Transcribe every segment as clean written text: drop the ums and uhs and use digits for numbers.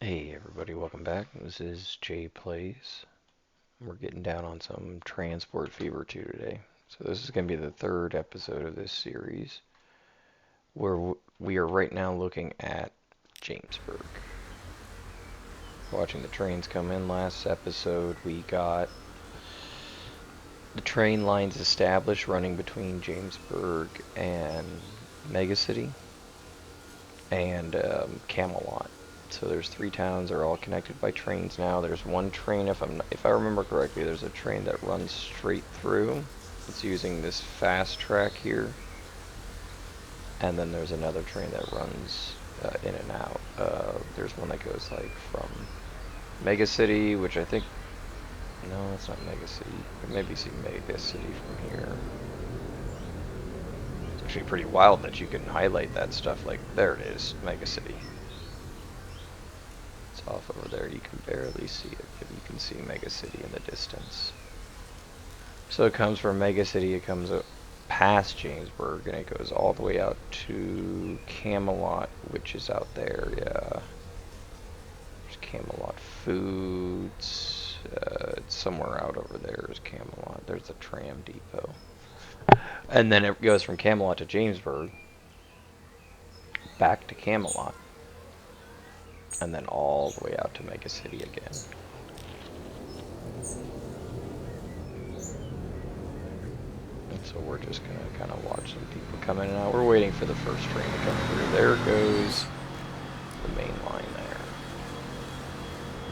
Hey everybody, welcome back. This is Jay Plays. We're getting down on some Transport Fever 2 today. So this is going to be the third episode of this series, where we are right now looking at Jamesburg. Watching the trains come in. Last episode we got the train lines established running between Jamesburg and Megacity and Camelot. So there's three towns. They're all connected by trains now. There's one train, if I remember correctly, there's a train that runs straight through. It's using this fast track here, and then there's another train that runs in and out. There's one that goes like from Mega City, which I think, no, that's not Mega City. You can maybe see Mega City from here. It's actually pretty wild that you can highlight that stuff. Like there it is, Mega City. Off over there, you can barely see it, but you can see Mega City in the distance. So it comes from Mega City, it comes up past Jamesburg, and it goes all the way out to Camelot, which is out there, yeah. There's Camelot Foods, it's somewhere out over there is Camelot. There's the tram depot. And then it goes from Camelot to Jamesburg, back to Camelot, and then all the way out to Mega City again. So we're just going to kind of watch some people come in and out. We're waiting for the first train to come through. There goes the main line there.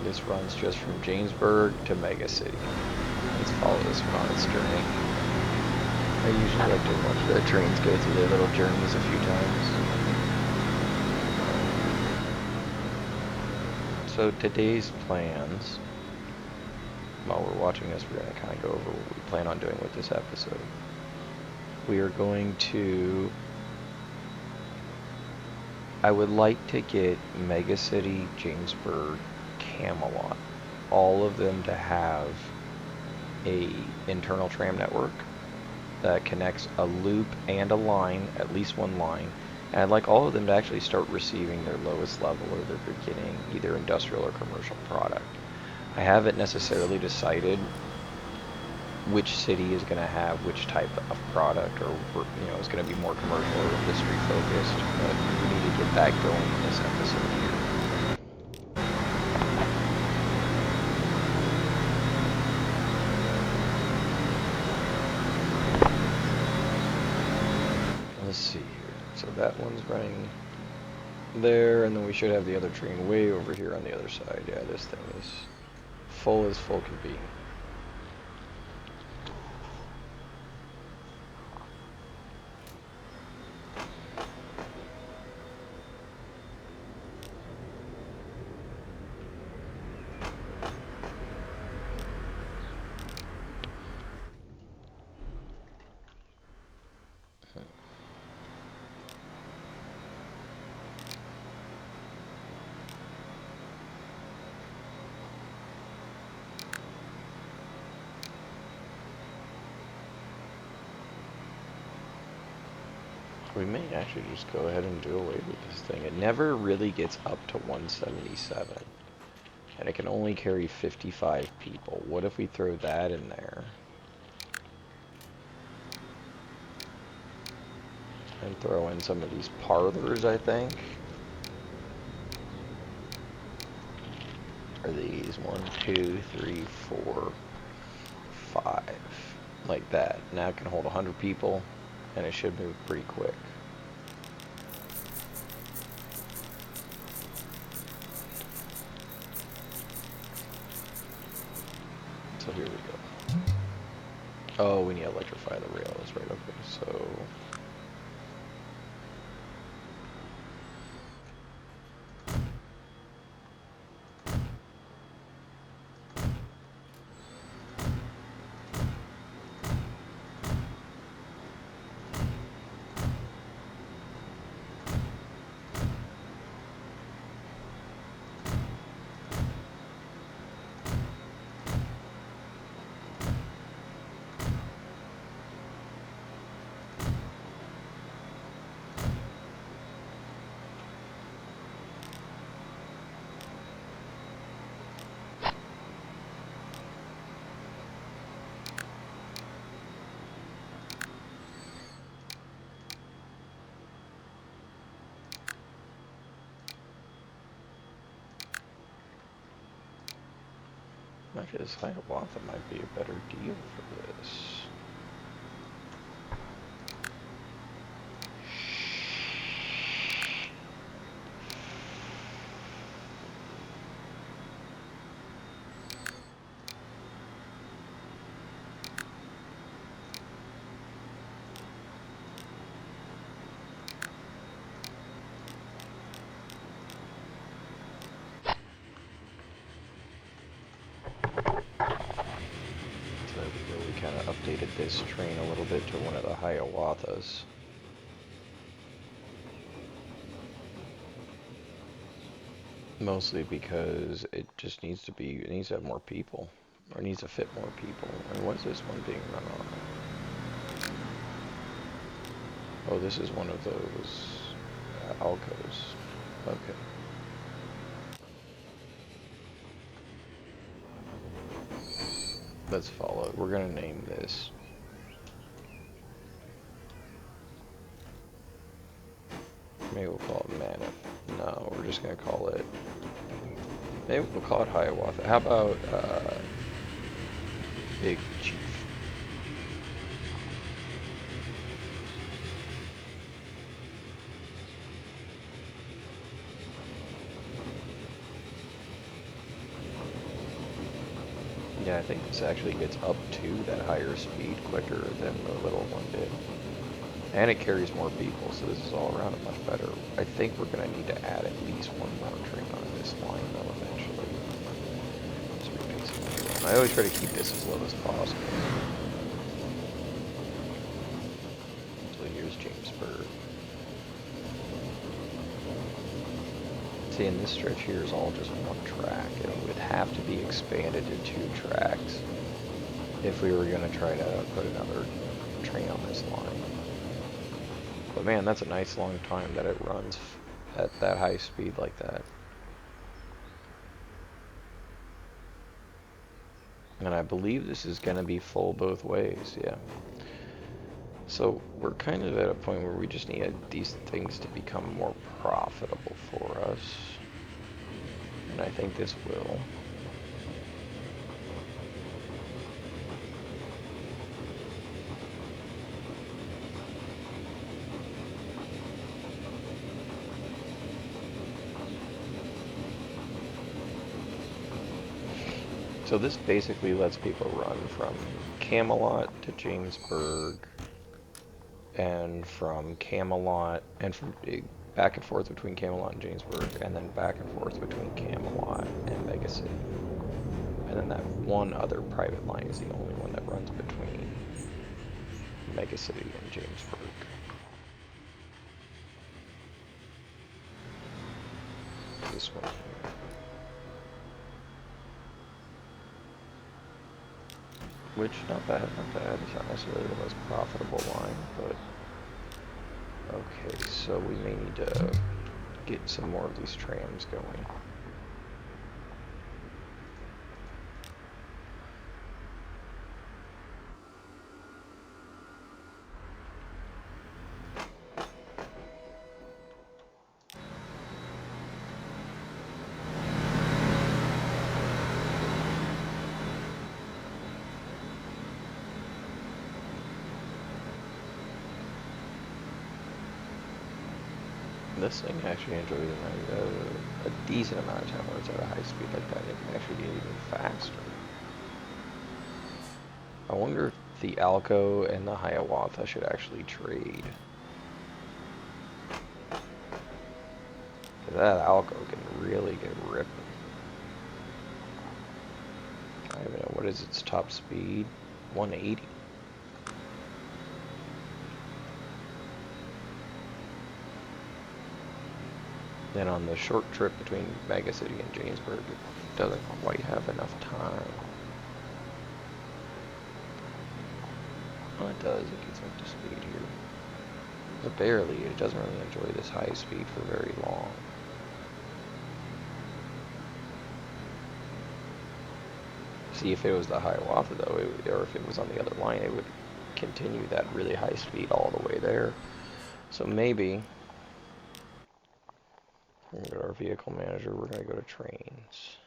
This runs just from Jamesburg to Mega City. Let's follow this one on its journey. I usually like to watch the trains go through their little journeys a few times. So today's plans, while we're watching this, we're going to kind of go over what we plan on doing with this episode. We are going to, I would like to get Mega City, Jamesburg, Camelot, all of them to have a internal tram network that connects a loop and a line, at least one line. And I'd like all of them to actually start receiving their lowest level or their beginning, either industrial or commercial product. I haven't necessarily decided which city is going to have which type of product, or is going to be more commercial or industry focused, but we need to get that going in this episode here. Let's see here. So that one's running there, and then we should have the other train way over here on the other side. Yeah, this thing is full as full can be. We may actually just go ahead and do away with this thing. It never really gets up to 177. And it can only carry 55 people. What if we throw that in there? And throw in some of these parlors, I think. Are these 1, 2, 3, 4, 5. Like that. Now it can hold 100 people. And it should move pretty quick. So here we go. Oh, we need to electrify the rails, right? Okay, so Actually, this Hiawatha might be a better deal for this. We kind of updated this train a little bit to one of the Hiawathas. Mostly because it just needs it needs to have more people. Or it needs to fit more people. And what's this one being run on? Oh, this is one of those alcos. Okay. Let's follow it. We're gonna name this. Maybe we'll call it Mammoth. No, we're just gonna call it. Maybe we'll call it Hiawatha. How about Big Chief? Yeah, I think this actually gets up to that higher speed quicker than the little one did. And it carries more people, so this is all around much better. I think we're going to need to add at least one more train on this line, though, eventually. So we make some new one. I always try to keep this as low as possible. So here's Jamesburg. See, and this stretch here is all just one track, and it would have to be expanded to 2 tracks if we were going to try to put another train on this line. But man, that's a nice long time that it runs at that high speed like that. And I believe this is going to be full both ways, yeah. So we're kind of at a point where we just need these things to become more profitable for us. And I think this will. So this basically lets people run from Camelot to Jamesburg, and from Camelot, and from back and forth between Camelot and Jamesburg, and then back and forth between Camelot and Mega City. And then that one other private line is the only one that runs between Mega City and Jamesburg. This one here. Which, not bad, not bad. It's not necessarily the most profitable line, but... Okay, so we may need to get some more of these trams going. This thing actually enjoys a decent amount of time where it's at a high speed like that. It can actually get even faster. I wonder if the Alco and the Hiawatha should actually trade. That Alco can really get ripping. I don't even know, what is its top speed? 180. Then on the short trip between Mega City and Jamesburg, it doesn't quite have enough time. Oh, it does. It gets up to speed here. But barely. It doesn't really enjoy this high speed for very long. See, if it was the Hiawatha, though, or if it was on the other line, it would continue that really high speed all the way there. So maybe... We're going to go to our vehicle manager. We're going to go to trains.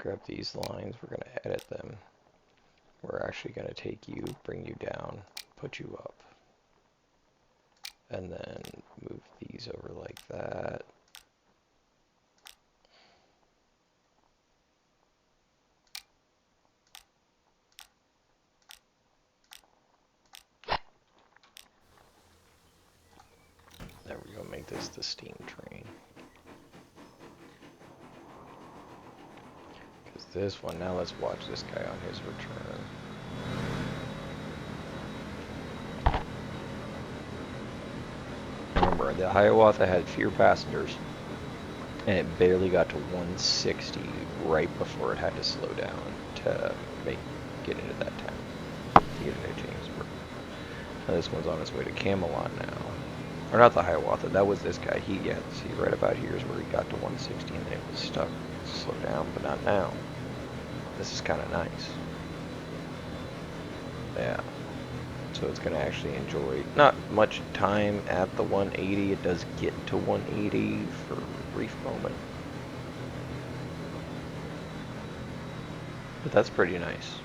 grab these lines, we're going to edit them. We're actually going to take you, bring you down, put you up. And then move these over like that. There we go, make this the steam train. Because this one, now let's watch this guy on his return. Remember, the Hiawatha had fewer passengers, and it barely got to 160 right before it had to slow down to get into that town, to get into Jamesburg. Now this one's on its way to Camelot now. Or not the Hiawatha, that was this guy. See, right about here is where he got to 160 and then it was stuck. Slow down, but not now. This is kind of nice. Yeah. So it's going to actually enjoy not much time at the 180. It does get to 180 for a brief moment. But that's pretty nice.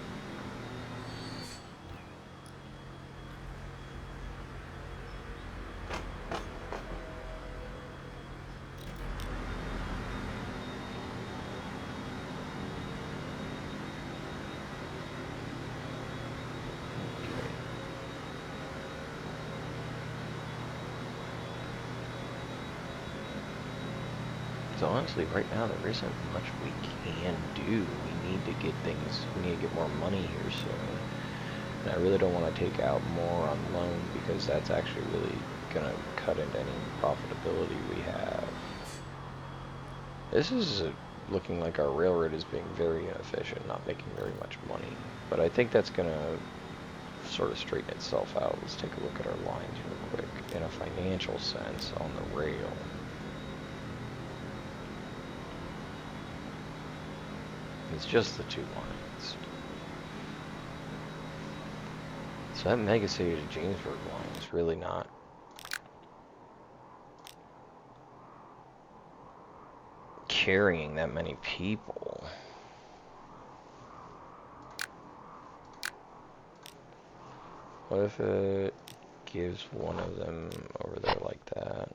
So honestly, right now there isn't much we can do. We need to get more money here soon. And I really don't want to take out more on loan because that's actually really going to cut into any profitability we have. This is looking like our railroad is being very inefficient, not making very much money. But I think that's going to sort of straighten itself out. Let's take a look at our lines real quick in a financial sense on the rail. It's just the two lines. So that Mega City to Jamesburg line is really not carrying that many people. What if it gives one of them over there like that?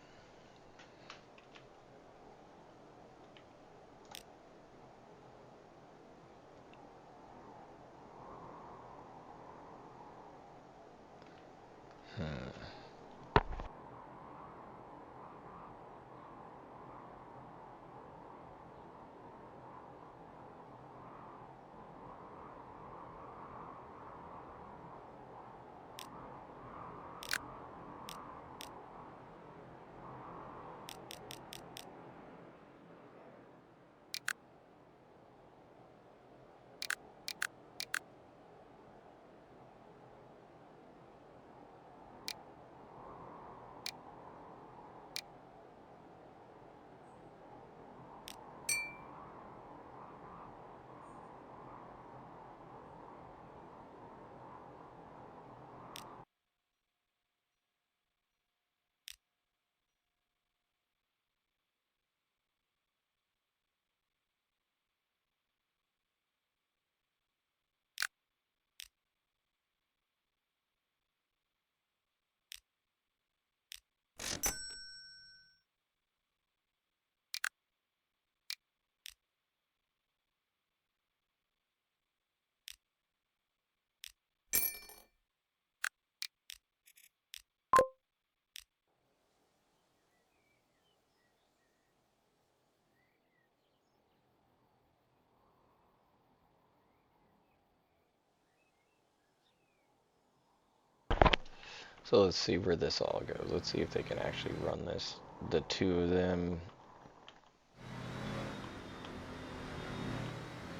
So let's see where this all goes. Let's see if they can actually run this, the two of them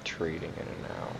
trading in and out.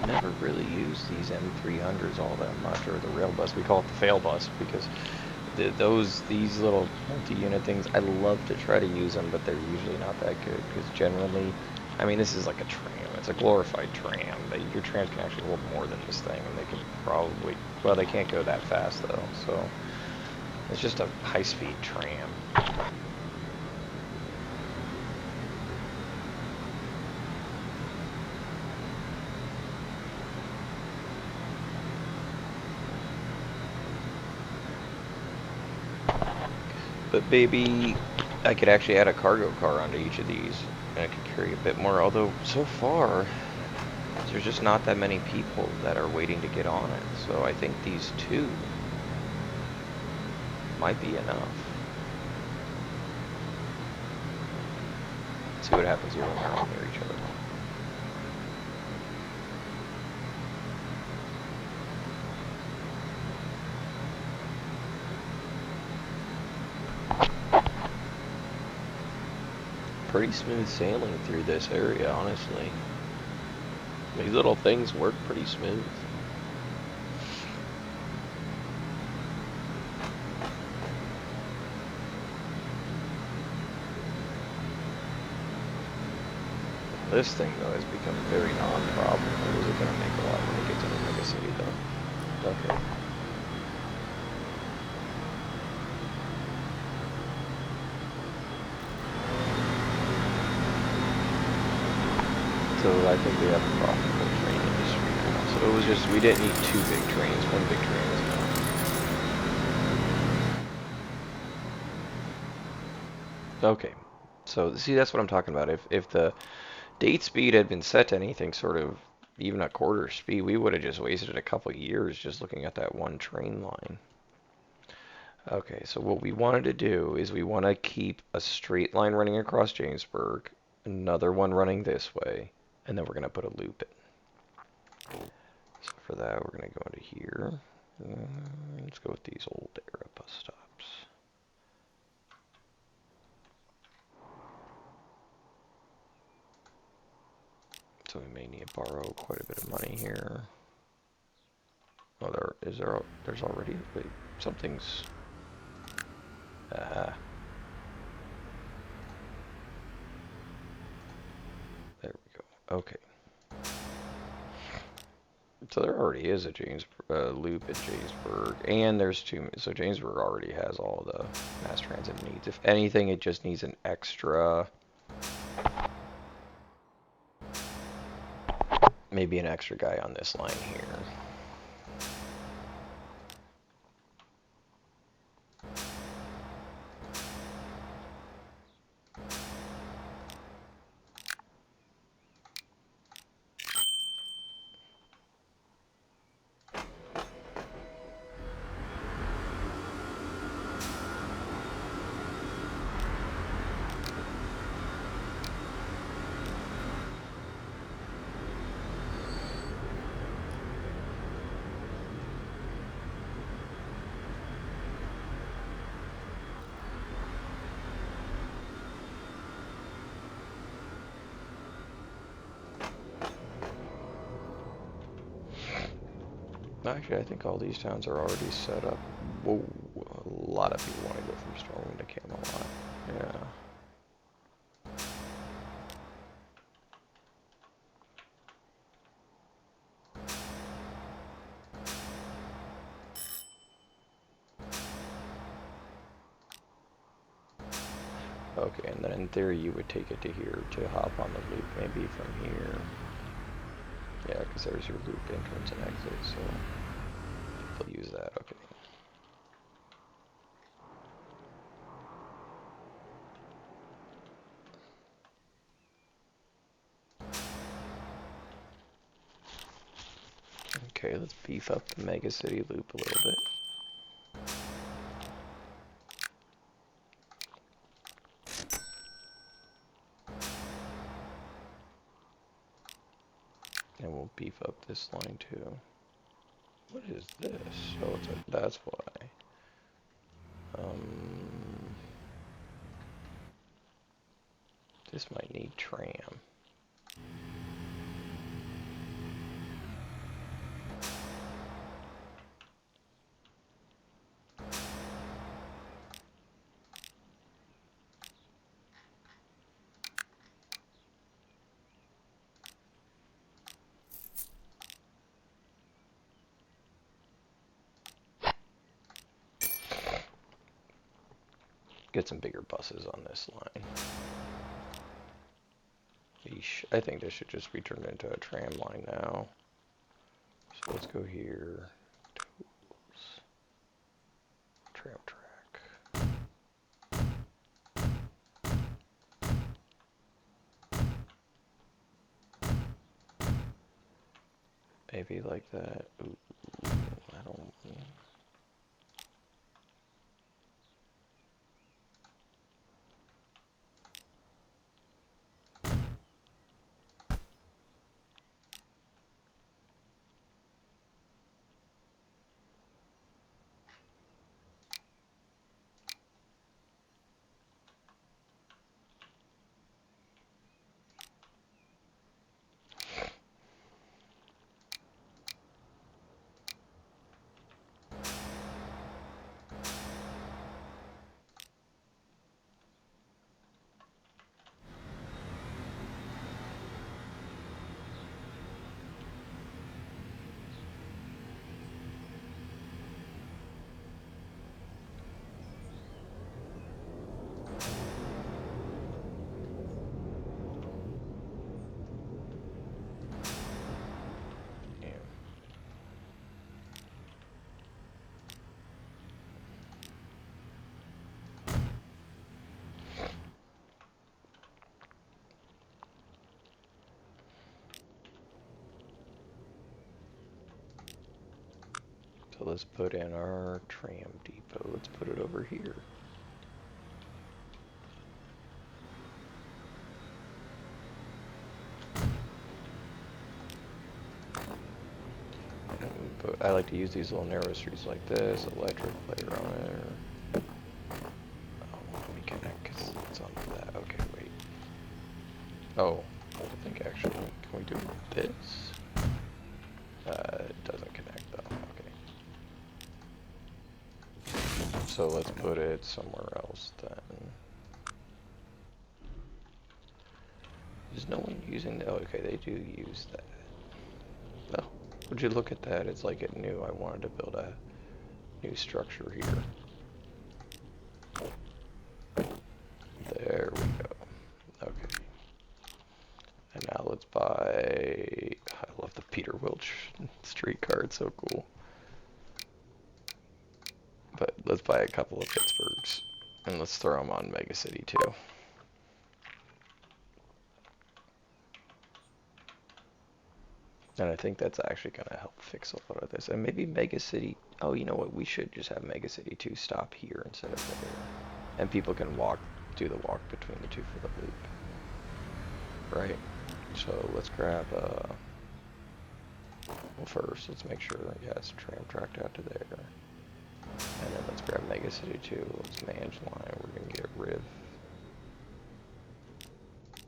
never really used these M300s all that much, or the rail bus. We call it the fail bus because these little multi-unit things, I love to try to use them, but they're usually not that good because generally, I mean, this is like a tram. It's a glorified tram. Your trams can actually hold more than this thing, and they can probably, well, they can't go that fast though, so it's just a high-speed tram. But baby, I could actually add a cargo car onto each of these, and I could carry a bit more, although so far, there's just not that many people that are waiting to get on it, so I think these two might be enough. Let's see what happens here when they're all near each other. Pretty smooth sailing through this area, honestly. These little things work pretty smooth. This thing, though, has become very non-problem. It was going to make a lot when it gets into Mega City, though. Okay. So I think we have a profitable train industry now. So it was just, we didn't need two big trains. One big train is enough. Okay. So, see, that's what I'm talking about. If the date speed had been set to anything sort of even a quarter speed, we would have just wasted a couple years just looking at that one train line. Okay, so what we wanted to do is we want to keep a straight line running across Jamesburg, another one running this way, and then we're going to put a loop in. So for that, we're going to go into here. Let's go with these old era bus stops. So we may need to borrow quite a bit of money here. Oh, there's already, wait, something's, there we go, okay. So there already is a loop in Jamesburg, and there's two, so Jamesburg already has all the mass transit it needs. If anything, it just needs an extra, maybe an extra guy on this line here. Actually, I think all these towns are already set up. Whoa, a lot of people want to go from Stormwind to Camelot. Yeah. Okay, and then in theory you would take it to here to hop on the loop, maybe from here. Yeah, because there's your loop entrance and exit, so people use that, okay. Okay, let's beef up the Mega City loop a little bit. And we'll beef up this line too. What is this? Oh, that's why. This might need tram. get some bigger buses on this line. Yeesh. I think this should just be turned into a tram line now. So let's go here. Tools. Tram track. Maybe like that. Ooh, I don't. So let's put in our tram depot. Let's put it over here. But I like to use these little narrow streets like this. Electric later on there. Oh, let me connect because it's on that. Okay, wait. Oh, I think actually, can we do this? It doesn't connect though. Okay. So let's put it somewhere else then. Is no one using the, oh, okay, they do use that. Oh, would you look at that? It's like it knew I wanted to build a new structure here. There we go. Okay. And now let's buy, I love the Peter Welch streetcar, it's so cool. But let's buy a couple of Pittsburghs, and let's throw them on Mega City too. And I think that's actually going to help fix a lot of this. And maybe Mega City, oh, you know what, we should just have Mega City 2 stop here instead of there. And people can walk, do the walk between the two for the loop. Right? So let's grab, well first, let's make sure, yeah, it's tram tracked out to there. And then let's grab Mega City 2, let's manage line, we're going to get Riv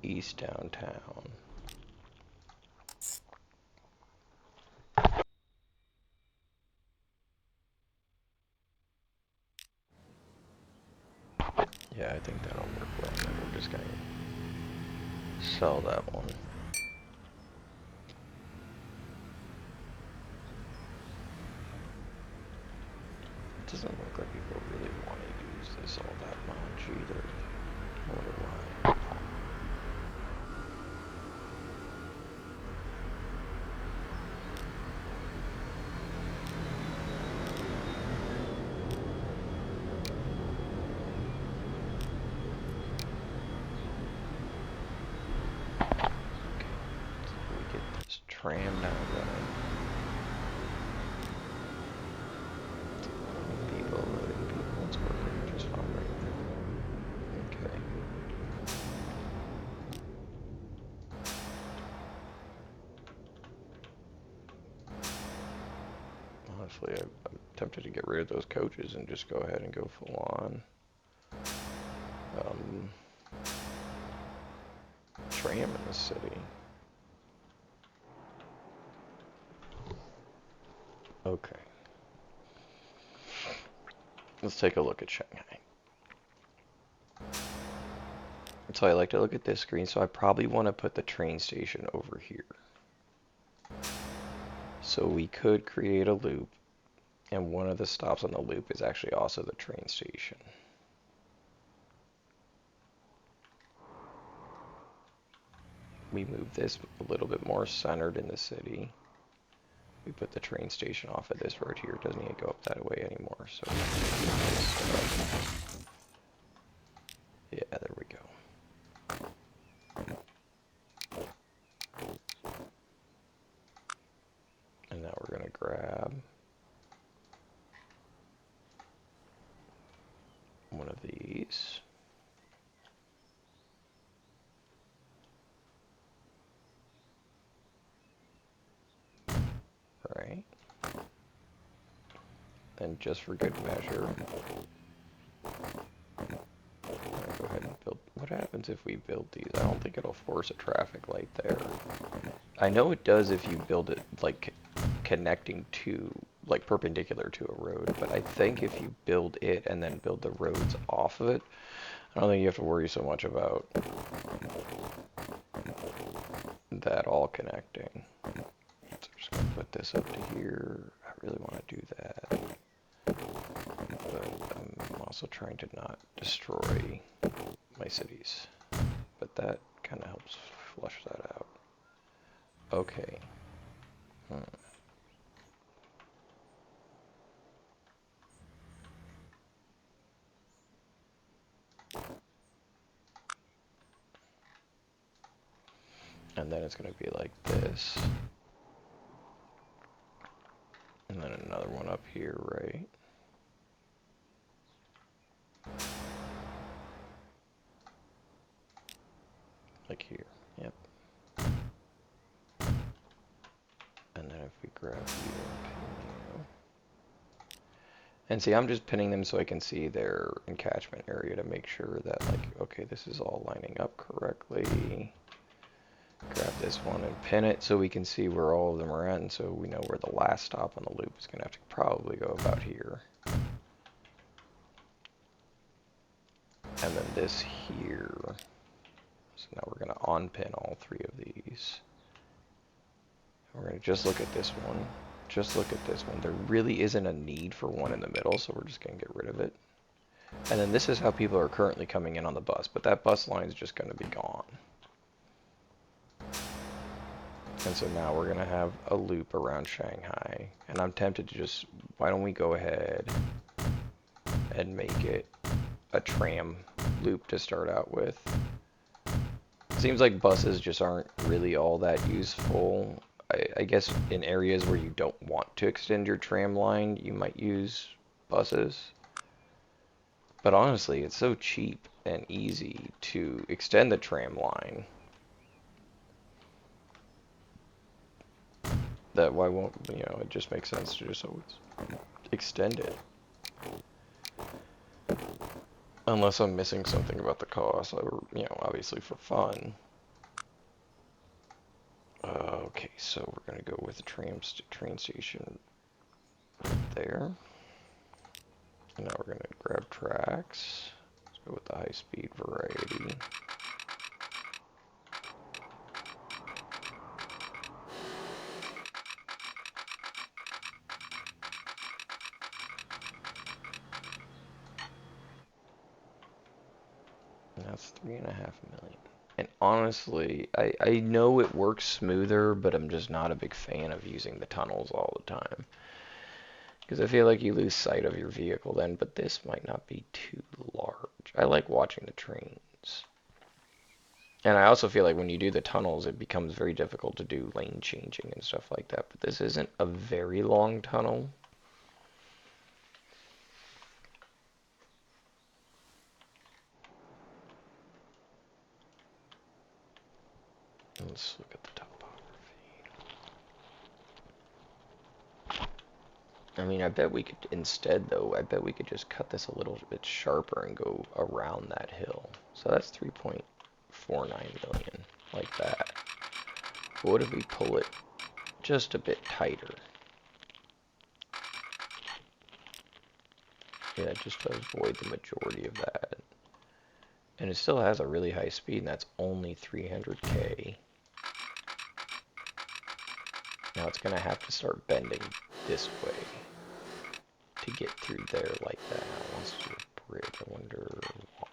East downtown. Yeah, I think that'll work well. And then we're just gonna sell that one. It doesn't look like people really want to use this all that much either. I wonder why. Tram now running. Loading people, it's working just fine right now. Okay. Honestly, I'm tempted to get rid of those coaches and just go ahead and go full on tram in the city. Okay. Let's take a look at Shanghai. So I like to look at this screen, so I probably want to put the train station over here. So we could create a loop, and one of the stops on the loop is actually also the train station. we move this a little bit more centered in the city. We put the train station off at this road here. It doesn't even go up that way anymore. So yeah, there we go. And now we're gonna grab one of these. Right. And just for good measure, I'm gonna go ahead and build. What happens if we build these? I don't think it'll force a traffic light there. I know it does if you build it like connecting to, like perpendicular to a road, but I think if you build it and then build the roads off of it, I don't think you have to worry so much about that all connecting. So I'm just going to put this up to here. I really want to do that. But I'm also trying to not destroy my cities. But that kind of helps flush that out. Okay. And then it's going to be like this. And then another one up here, right? Like here. Yep. And then if we grab you and pin you. And see, I'm just pinning them so I can see their encatchment area to make sure that, like, okay, this is all lining up correctly. Grab this one and pin it so we can see where all of them are at, and so we know where the last stop on the loop is going to have to probably go about here. And then this here. So now we're going to unpin all three of these. We're going to just look at this one. Just look at this one. There really isn't a need for one in the middle, so we're just going to get rid of it. And then this is how people are currently coming in on the bus, but that bus line is just going to be gone. And so now we're going to have a loop around Shanghai. And I'm tempted to just, why don't we go ahead and make it a tram loop to start out with. Seems like buses just aren't really all that useful. I guess in areas where you don't want to extend your tram line, you might use buses. But honestly, it's so cheap and easy to extend the tram line that why won't, it just makes sense to just always extend it. Unless I'm missing something about the cost, or, obviously for fun. Okay, so we're going to go with the train station right there. And now we're going to grab tracks. Let's go with the high-speed variety. And that's 3.5 million. And honestly, I know it works smoother, but I'm just not a big fan of using the tunnels all the time. Because I feel like you lose sight of your vehicle then, but this might not be too large. I like watching the trains. And I also feel like when you do the tunnels, it becomes very difficult to do lane changing and stuff like that. But this isn't a very long tunnel. Let's look at the topography. I mean, I bet we could, instead though, I bet we could just cut this a little bit sharper and go around that hill. So that's 3.49 million, like that. But what if we pull it just a bit tighter? Yeah, it just does void the majority of that. And it still has a really high speed, and that's only 300k. Now it's going to have to start bending this way to get through there like that. Now it wants to do a bridge. I wonder why.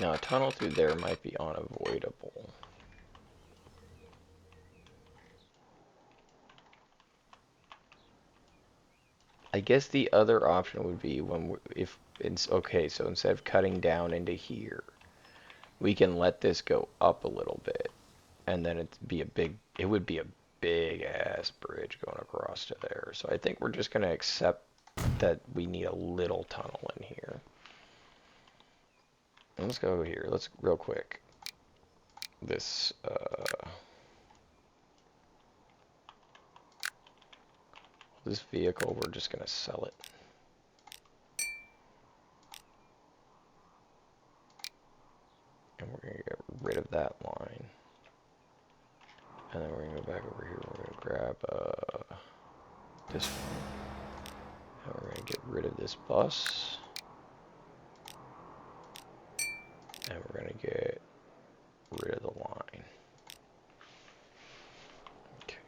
Now, a tunnel through there might be unavoidable. I guess the other option would be when if it's okay, so instead of cutting down into here, we can let this go up a little bit, and then it would be a big ass bridge going across to there. So I think we're just gonna accept that we need a little tunnel in here. And let's go here. Let's real quick. This this vehicle, we're just gonna sell it. And we're gonna get rid of that line. And then we're gonna go back over here. We're gonna grab this one. And we're gonna get rid of this bus. And we're gonna get rid of the line. Okay.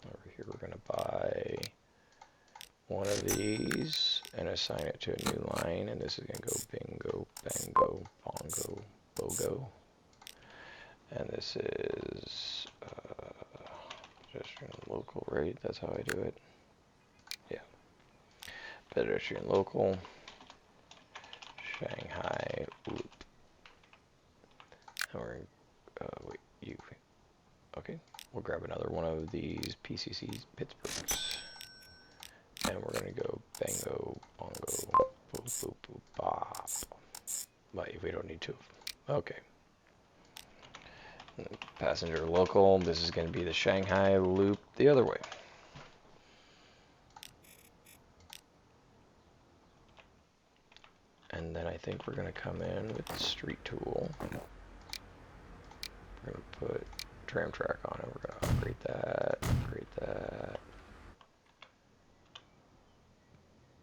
Over here we're gonna buy one of these and assign it to a new line, and this is gonna go bingo, bango, bongo, bogo. And this is pedestrian local, right? That's how I do it. Yeah. Pedestrian local. Shanghai loop. And we're wait, you. Okay. We'll grab another one of these PCC's Pittsburghs. And we're gonna go bango, bongo, boop, boop, boop, bop. But we don't need two of them. Okay. Passenger local, this is going to be the Shanghai loop the other way. And then I think we're going to come in with the street tool. We're going to put tram track on it. We're going to upgrade that, upgrade that.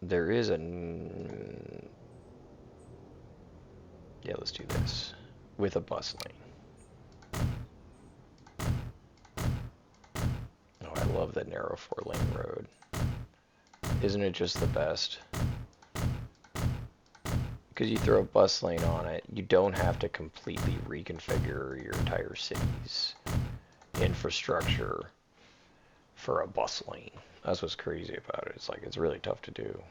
There is a... Yeah, let's do this. With a bus lane. Oh, I love the narrow 4-lane road. Isn't it just the best? Because you throw a bus lane on it, you don't have to completely reconfigure your entire city's infrastructure for a bus lane. That's what's crazy about it. It's like it's really tough to do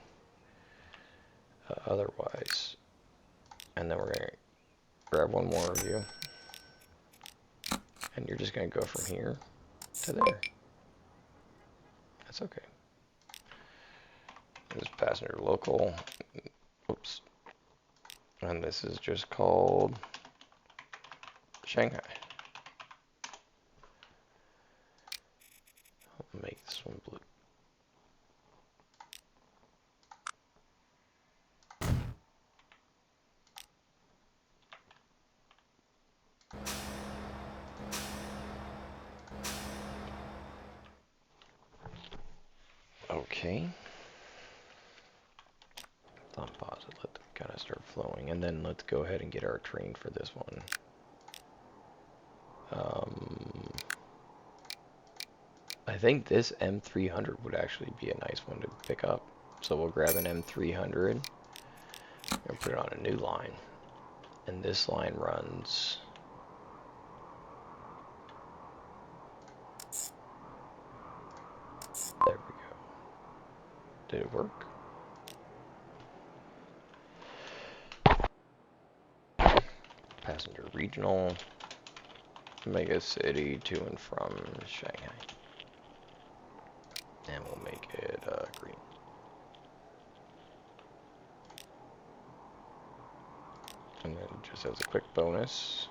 otherwise. And then we're going to grab one more of you. And you're just going to go from here to there. That's okay. This is passenger local. Oops. And this is just called Shanghai. I'll make this one blue. Okay. Thumb pause it, let it kind of start flowing, and then let's go ahead and get our train for this one. I think this M300 would actually be a nice one to pick up. So we'll grab an M300 and put it on a new line. And this line runs... There we go. Did it work? Passenger regional, mega city to and from Shanghai. And we'll make it green. And then just as a quick bonus,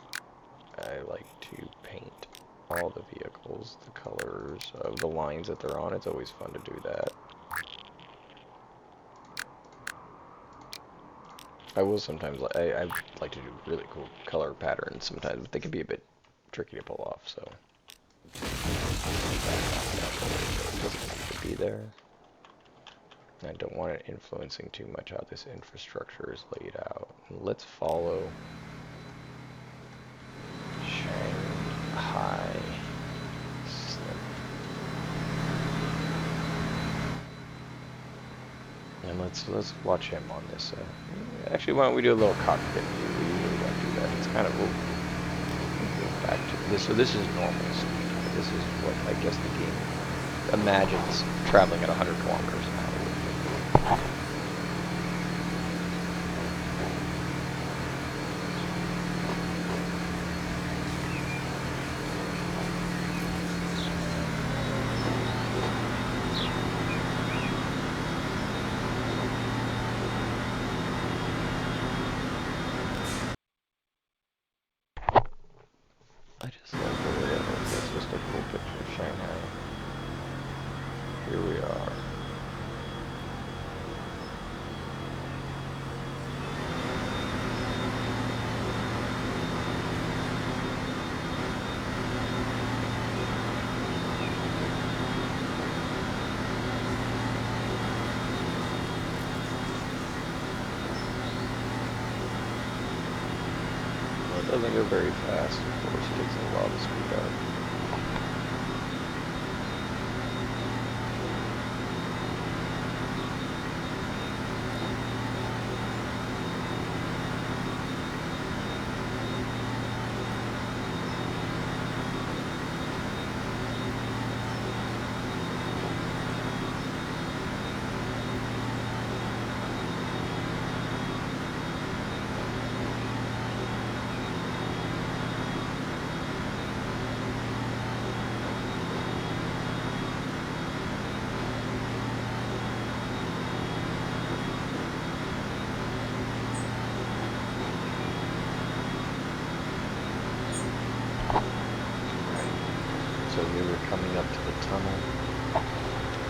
I like to paint all the vehicles the colors of the lines that they're on. It's always fun to do that. I will sometimes, I like to do really cool color patterns sometimes, but they can be a bit tricky to pull off, so. It doesn't need to be there. I don't want it influencing too much how this infrastructure is laid out. Let's follow Shanghai Slim. And let's watch him on this. Actually, why don't we do a little cockpit view? We usually don't do that. It's kind of go back to this. So this is normal speed. This is what I guess the game imagines traveling at 100 kilometers an hour. I just love the way it looks. That's just a cool picture of Shanghai. Here we are. Well, it doesn't go very fast, of course. It takes a while to speed up. So we were coming up to the tunnel.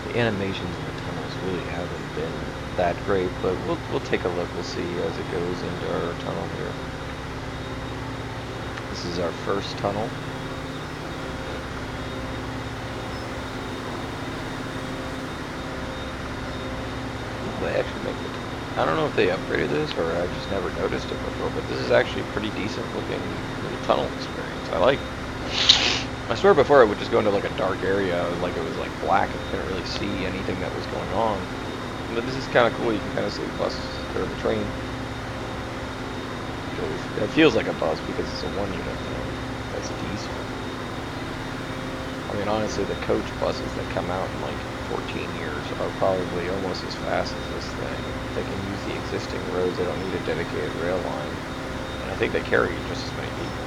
The animations in the tunnels really haven't been that great, but we'll take a look. We'll see as it goes into our tunnel here. This is our first tunnel. They actually make it. I don't know if they upgraded this or I just never noticed it before, but this is actually a pretty decent looking little tunnel experience. I like. I swear before I would just go into like a dark area, like it was like black and couldn't really see anything that was going on. But this is kind of cool. You can kind of see the bus or the train. It feels like a bus because it's a one-unit thing. That's diesel. I mean, honestly, the coach buses that come out in like 14 years are probably almost as fast as this thing. They can use the existing roads. They don't need a dedicated rail line. And I think they carry just as many people.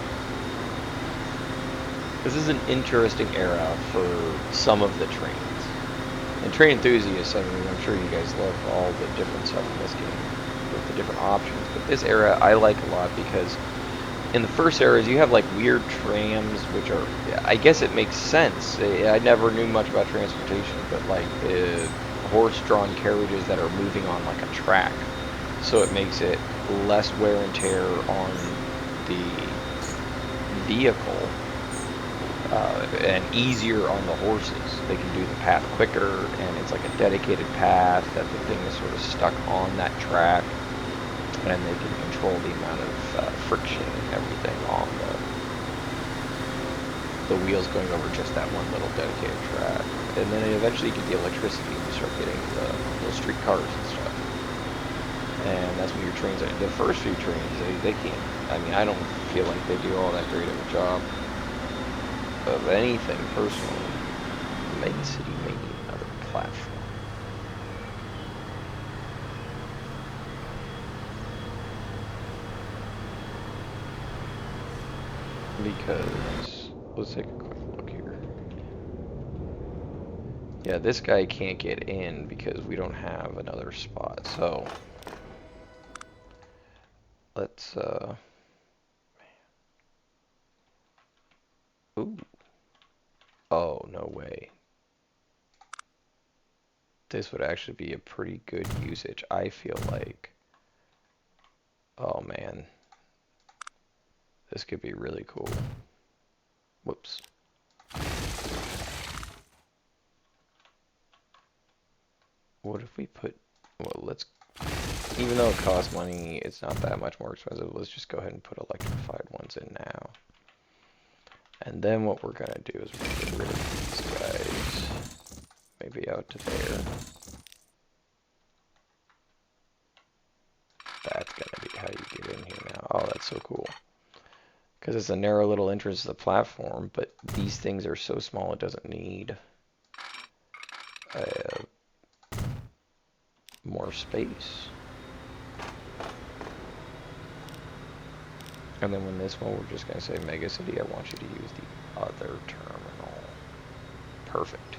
This is an interesting era for some of the trains. And train enthusiasts, I mean, I'm sure you guys love all the different stuff in this game with the different options. But this era I like a lot because in the first eras you have like weird trams, which are, I guess it makes sense. I never knew much about transportation, but like the horse-drawn carriages that are moving on like a track. So it makes it less wear and tear on the vehicle. And easier on the horses. They can do the path quicker, and it's like a dedicated path that the thing is sort of stuck on that track, and they can control the amount of friction and everything on the wheels going over just that one little dedicated track. And then eventually you get the electricity and you start getting the little street cars and stuff. And that's when your trains are. The first few trains, they can't. I mean, I don't feel like they do all that great of a job of anything personally. Mega City may need another platform. Because let's take a quick look here. Yeah, this guy can't get in because we don't have another spot. So let's ooh. Oh, no way. This would actually be a pretty good usage, I feel like. Oh man. This could be really cool. Whoops. What if we put, well, let's, even though it costs money, it's not that much more expensive. Let's just go ahead and put electrified ones in now. And then what we're gonna do is we're gonna get rid of these guys. Maybe out to there. That's gonna be how you get in here now. Oh, that's so cool. Because it's a narrow little entrance to the platform, but these things are so small it doesn't need more space. And then when this one, we're just going to say Mega City, I want you to use the other terminal. Perfect.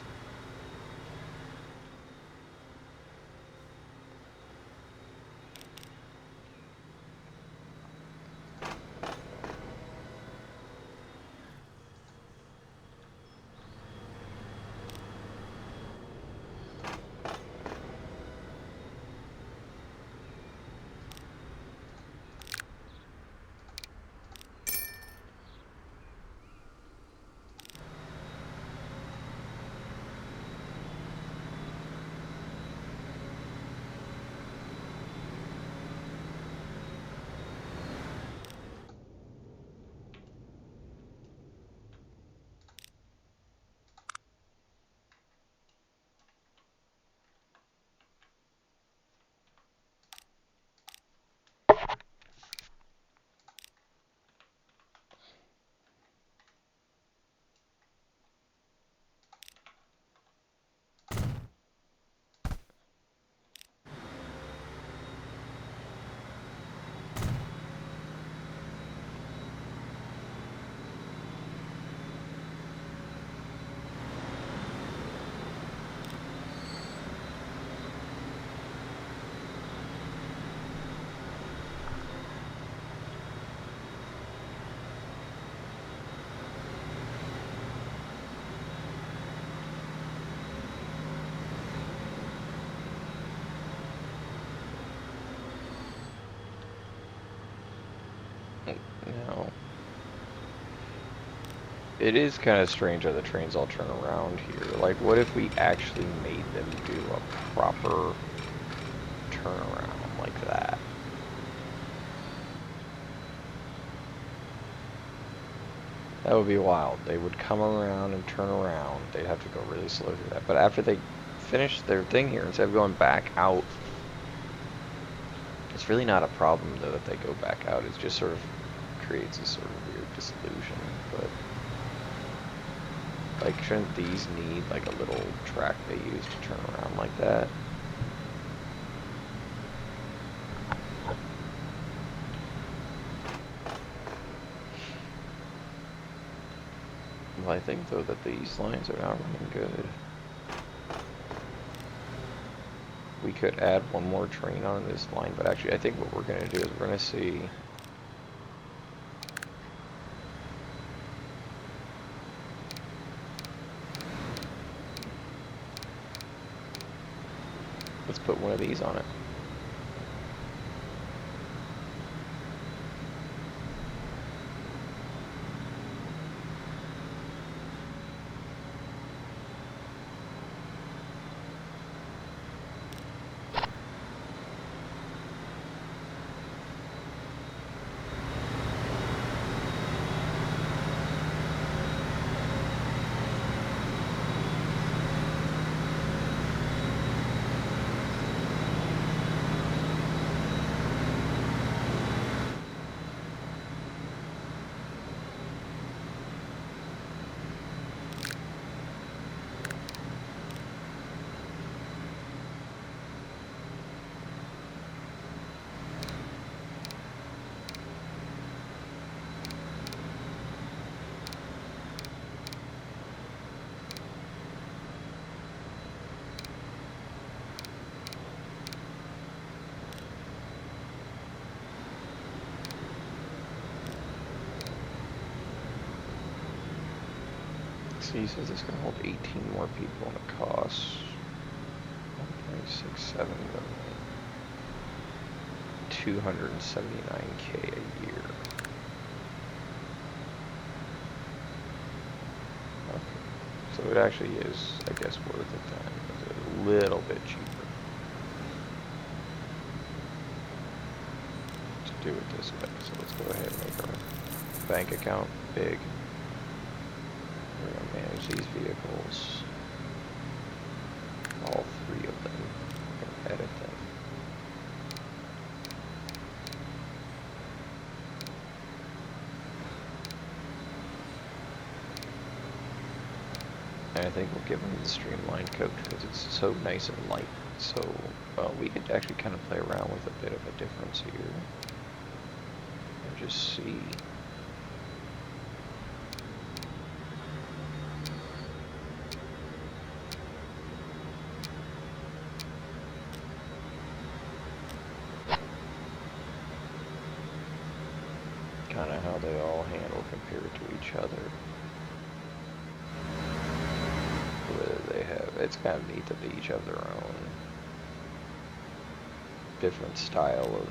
Now, it is kind of strange how the trains all turn around here. Like, what if we actually made them do a proper turnaround like that? That would be wild. They would come around and turn around. They'd have to go really slow through that. But after they finish their thing here, instead of going back out, it's really not a problem, though, that they go back out. It just sort of creates a sort of weird disillusion. But, like, shouldn't these need, like, a little track they use to turn around like that? Well, I think, though, that these lines are not running good. We could add one more train on this line, but actually I think what we're going to do is we're going to see... Let's put one of these on it. See, so this is going to hold 18 more people and it costs 1.67 million. 279K a year. Okay. So it actually is, I guess, worth it then. It's a little bit cheaper to do it this way. So let's go ahead and make our bank account big. We're going to manage these vehicles. All three of them. We're going to edit them. I think we'll give him the streamlined coach because it's so nice and light. So we could actually kind of play around with a bit of a difference here. And just see. Kind of how they all handle compared to each other. Whether they have, it's kind of neat that they each have their own different style of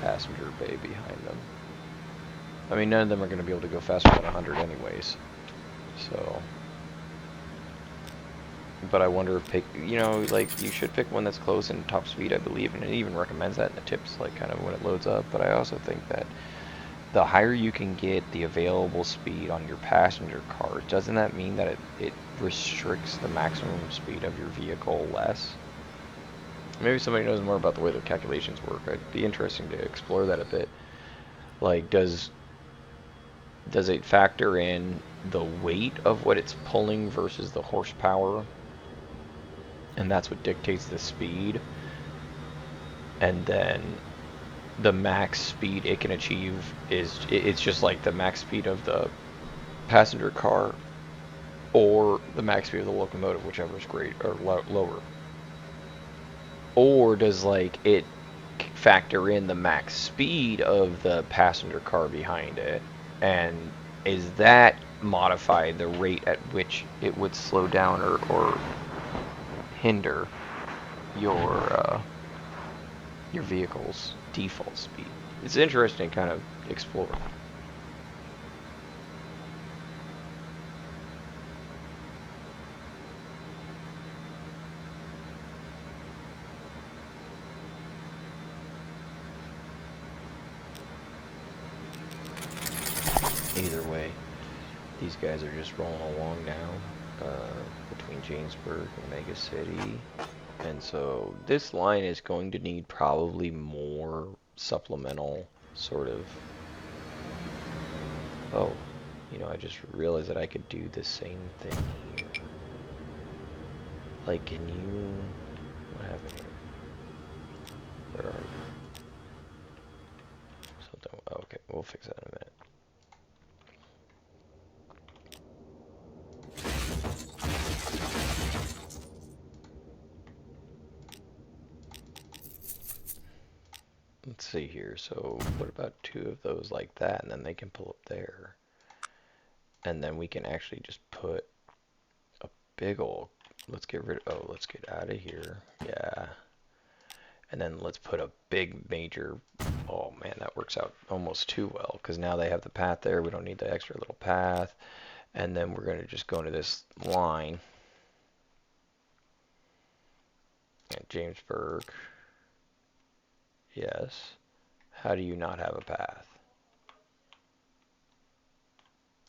passenger bay behind them. I mean, none of them are going to be able to go faster than 100 anyways. So, but I wonder if like you should pick one that's close in top speed, I believe, and it even recommends that in the tips, like kind of when it loads up. But I also think that the higher you can get the available speed on your passenger car, doesn't that mean that it restricts the maximum speed of your vehicle less? Maybe somebody knows more about the way the calculations work. It'd be interesting to explore that a bit. Like, does it factor in the weight of what it's pulling versus the horsepower? And that's what dictates the speed. And then the max speed it can achieve it's just like the max speed of the passenger car or the max speed of the locomotive, whichever is great or lower. Or does like it factor in the max speed of the passenger car behind it, and is that modify the rate at which it would slow down or hinder your vehicle's default speed? It's interesting to kind of explore. Either way, these guys are just rolling along now between Jamesburg and Mega City. And so this line is going to need probably more supplemental sort of... Oh, I just realized that I could do the same thing here. Like, can you... What happened here? Where are you? Something... Okay, we'll fix that in a minute. Let's see here. So what about two of those like that, and then they can pull up there. And then we can actually just put a big ol'... Let's get rid of... Oh, let's get out of here. Yeah. And then let's put a big major... Oh man, that works out almost too well, because now they have the path there. We don't need the extra little path. And then we're going to just go into this line. And Jamesburg. Yes. How do you not have a path?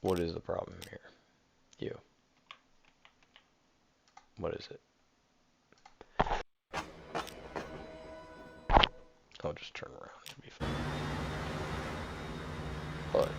What is the problem here? You. What is it? I'll just turn around. It'll be fine. But...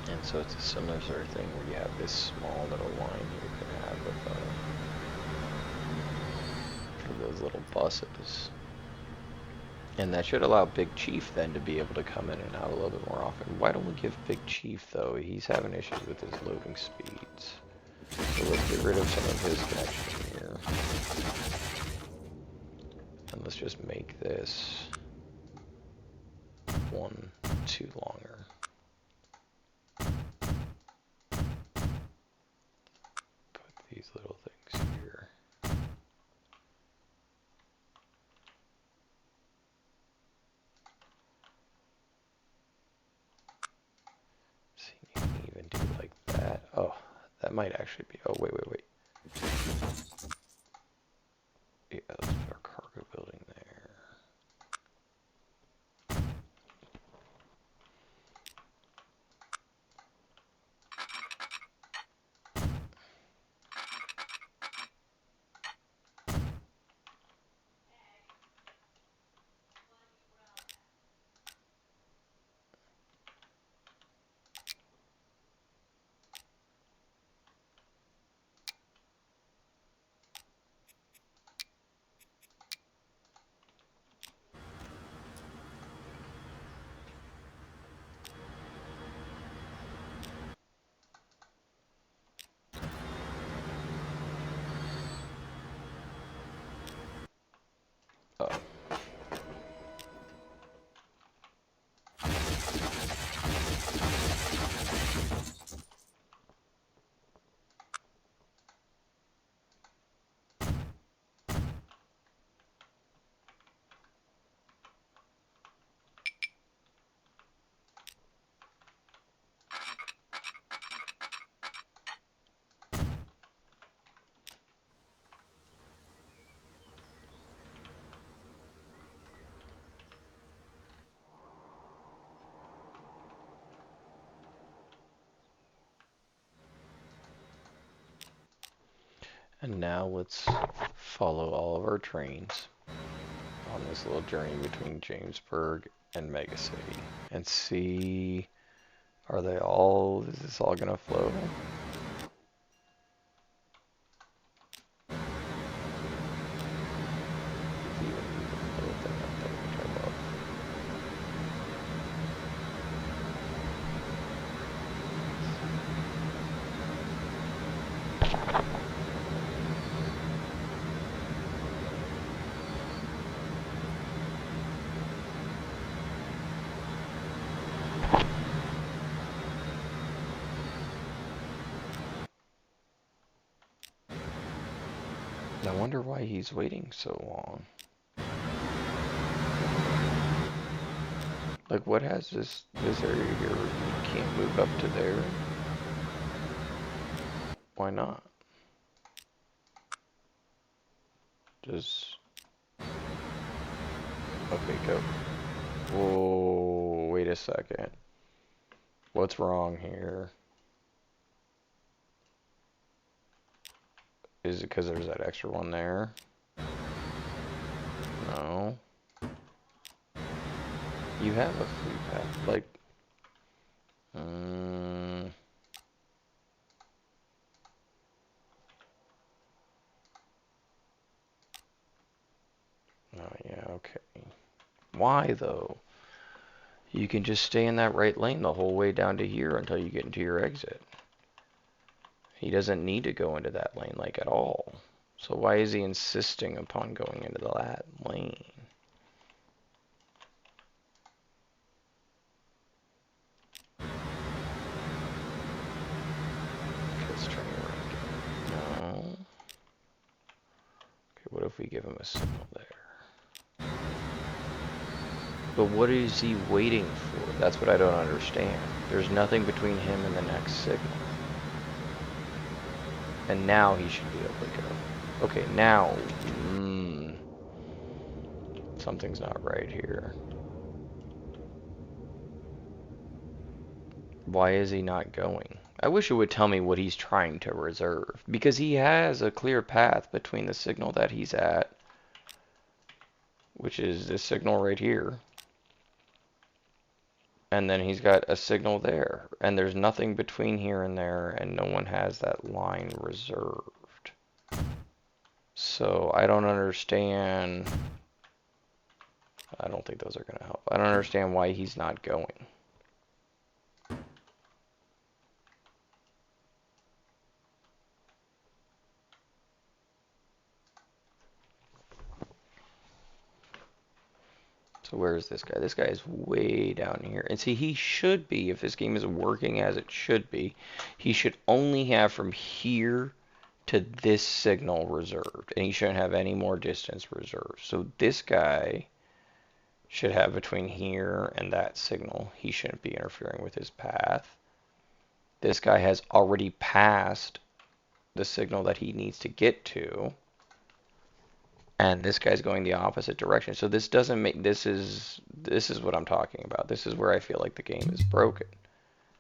And so it's a similar sort of thing where you have this small little line you can have with for those little buses. And that should allow Big Chief then to be able to come in and out a little bit more often. Why don't we give Big Chief, though? He's having issues with his loading speeds. So let's get rid of some of his connection here. And let's just make this 1 2 longer. Put these little things here. that might actually be. Oh, wait. Yeah, let's put our cargo building there. Oh. And now let's follow all of our trains on this little journey between Jamesburg and Mega City and see, is this all gonna flow? I wonder why he's waiting so long. Like, what has this area here? You can't move up to there. Why not? Just... Okay, go. Whoa, wait a second. What's wrong here? Is it because there's that extra one there? No. You have a free path, like... Oh, yeah, okay. Why, though? You can just stay in that right lane the whole way down to here until you get into your exit. He doesn't need to go into that lane, like, at all. So why is he insisting upon going into that lane? Let's try to no. Okay, what if we give him a signal there? But what is he waiting for? That's what I don't understand. There's nothing between him and the next signal. And now he should be able to go. Okay, now... something's not right here. Why is he not going? I wish it would tell me what he's trying to reserve. Because he has a clear path between the signal that he's at, which is this signal right here. And then he's got a signal there. And there's nothing between here and there, and no one has that line reserved. So I don't understand. I don't think those are going to help. I don't understand why he's not going. So where is this guy? This guy is way down here. And see, he should be, if this game is working as it should be, he should only have from here to this signal reserved. And he shouldn't have any more distance reserved. So this guy should have between here and that signal. He shouldn't be interfering with his path. This guy has already passed the signal that he needs to get to, and this guy's going the opposite direction. So this doesn't make this is what I'm talking about. This is where I feel like the game is broken.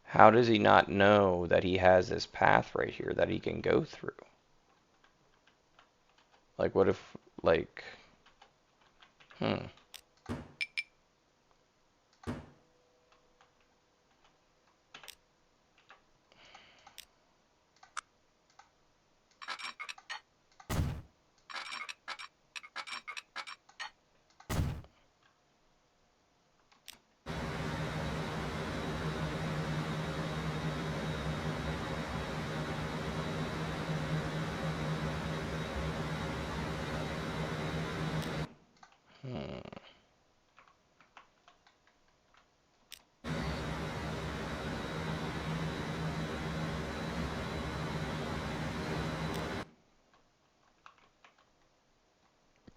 How does he not know that he has this path right here that he can go through? Like what if like hmm. Hmm.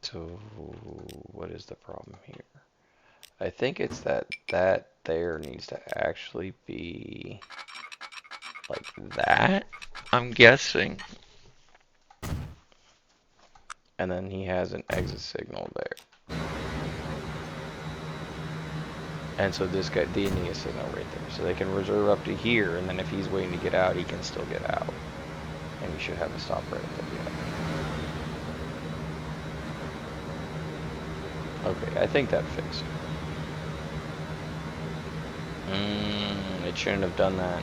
So what is the problem here? I think it's that there needs to actually be like that, I'm guessing. And then he has an exit signal there. And so this guy, the need a signal right there. So they can reserve up to here, and then if he's waiting to get out, he can still get out. And he should have a stop right there, yeah. Okay, I think that fixed it. It shouldn't have done that.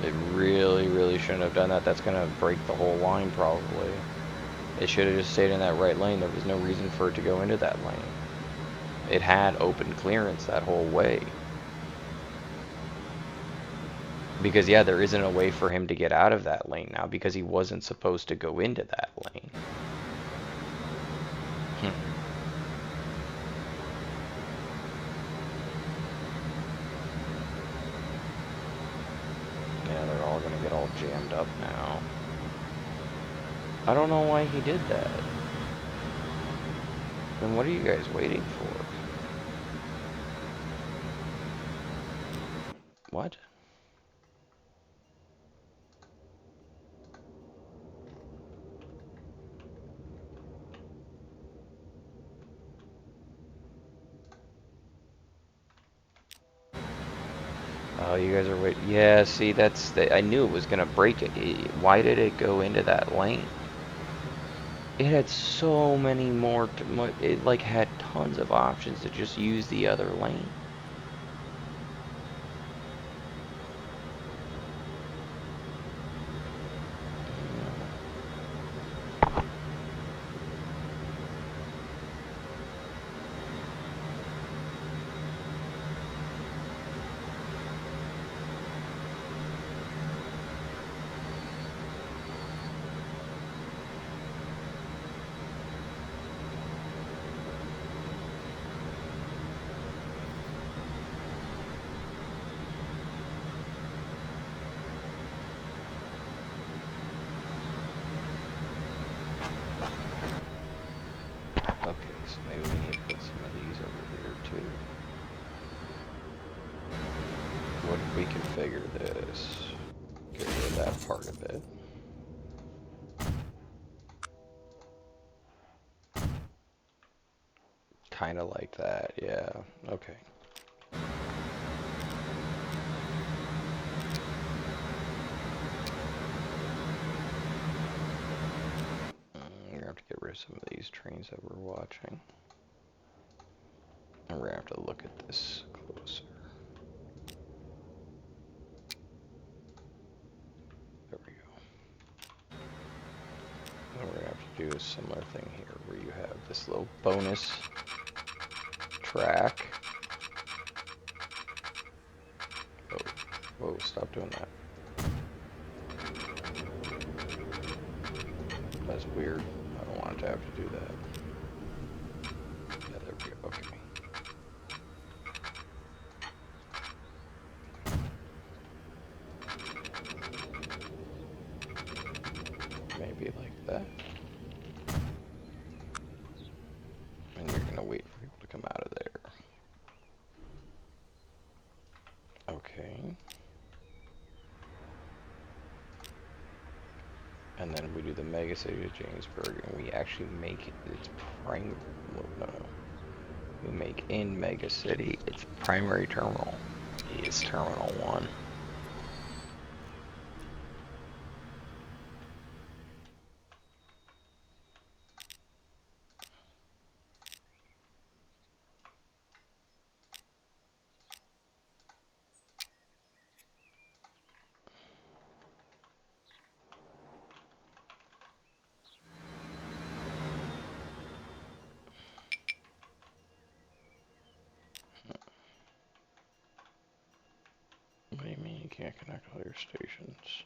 It really, really shouldn't have done that. That's gonna break the whole line, probably. It should have just stayed in that right lane. There was no reason for it to go into that lane. It had open clearance that whole way. Because, yeah, there isn't a way for him to get out of that lane now because he wasn't supposed to go into that lane. Yeah, they're all gonna get all jammed up now. I don't know why he did that. Then what are you guys waiting for? What? Oh, you guys are waiting. Yeah, see, I knew it was gonna break it. Why did it go into that lane? It had so many more, it like had tons of options to just use the other lane. Okay, so maybe we need to put some of these over here too. What if we configure this? Get rid of that part of it. Kind of like that, yeah. Okay. We're gonna have to get rid of some of these trains that we're watching. And we're gonna have to look at this closer. There we go. And we're gonna have to do a similar thing here where you have this little bonus track. Oh, whoa, stop doing that. That's weird. I don't want it to have to do that. Yeah, there we go. Okay. Maybe like that. And you're gonna wait for people to come out of there. Okay. and then we do the mega city to Jamesburg, and we actually make its prime. Well, no, we make in mega city its primary terminal is Terminal 1. What do you mean you can't connect all your stations?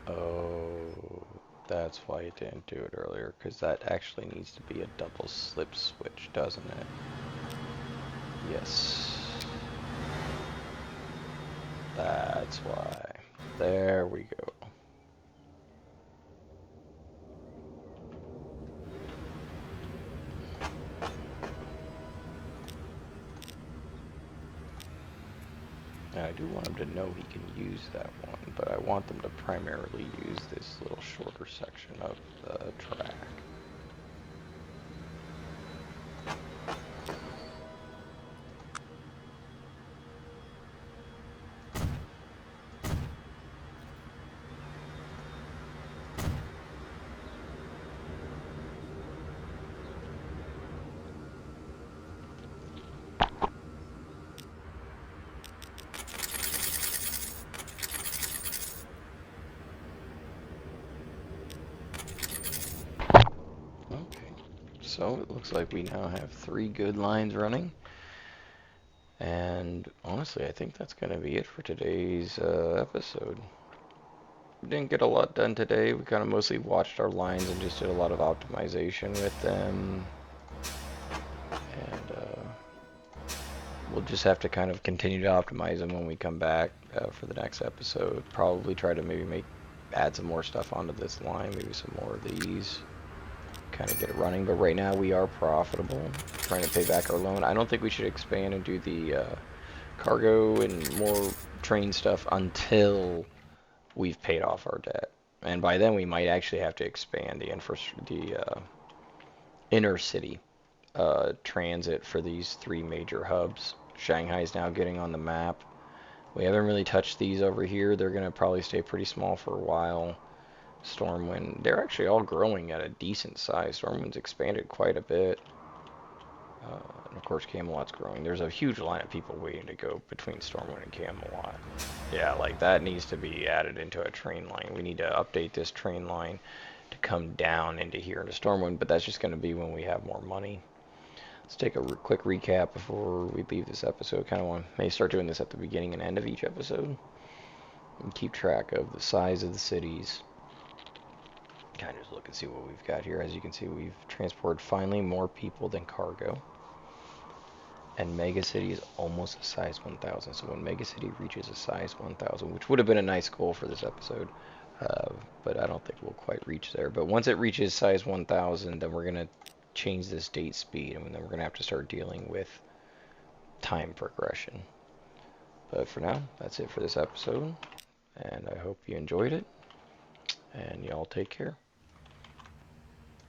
Oh, that's why you didn't do it earlier, because that actually needs to be a double slip switch, doesn't it? Yes. That's why. There we go. And I do want him to know he can use that one, but I want them to primarily use this little shorter section of the track. Okay, so it looks like we now have 3 good lines running. And honestly, I think that's going to be it for today's episode. We didn't get a lot done today. We kind of mostly watched our lines and just did a lot of optimization with them. And we'll just have to kind of continue to optimize them when we come back for the next episode. Probably try to maybe add some more stuff onto this line, maybe some more of these. Kind of get it running, but right now we are profitable, trying to pay back our loan. I don't think we should expand and do the cargo and more train stuff until we've paid off our debt. And by then we might actually have to expand the inner city transit for these 3 major hubs. Shanghai is now getting on the map. We haven't really touched these over here. They're going to probably stay pretty small for a while. Stormwind, they're actually all growing at a decent size. Stormwind's expanded quite a bit. And of course, Camelot's growing. There's a huge line of people waiting to go between Stormwind and Camelot. Yeah, like that needs to be added into a train line. We need to update this train line to come down into here into Stormwind, but that's just going to be when we have more money. Let's take a quick recap before we leave this episode. Kind of want to maybe start doing this at the beginning and end of each episode. And keep track of the size of the cities. Kind of just look and see what we've got here. As you can see, we've transported finally more people than cargo. And Mega City is almost a size 1000. So when Mega City reaches a size 1000, which would have been a nice goal for this episode, but I don't think we'll quite reach there. But once it reaches size 1000, then we're going to change this date speed, and then we're going to have to start dealing with time progression. But for now, that's it for this episode, and I hope you enjoyed it, and y'all take care.